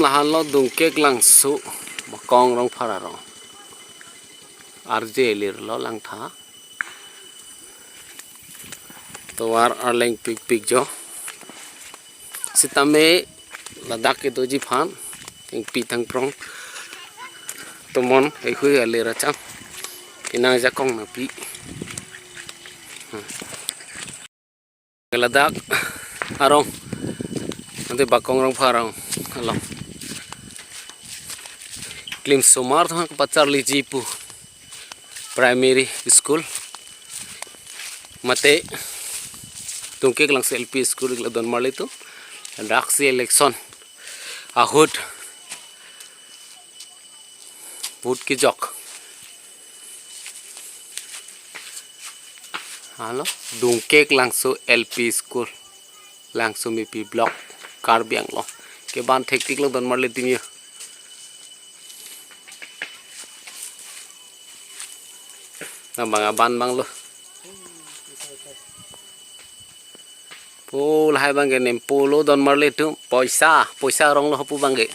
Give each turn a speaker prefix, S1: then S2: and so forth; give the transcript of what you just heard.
S1: lahan lo Dungkek'langso Bakong Rongphar Arong RJ lir lo lang tha to war arleng pik jo sitame ladak ke doji phan ting pi thang prong tomon ei khui alera chang inang ja kong na pi ladak arong ante Bakong Rongphar Arong along klim somar thang pachar li jipu primary school mate Dungkek'langso L.P school la don marli tu daksi election ahut put ki jok halo Dungkek'langso L.P school langso mi pi block Karbi Anglong ke ban thektik la don marli timia bang ban bang lo pul hai bang nem polo don marle tu poisa rong lo pu bang ge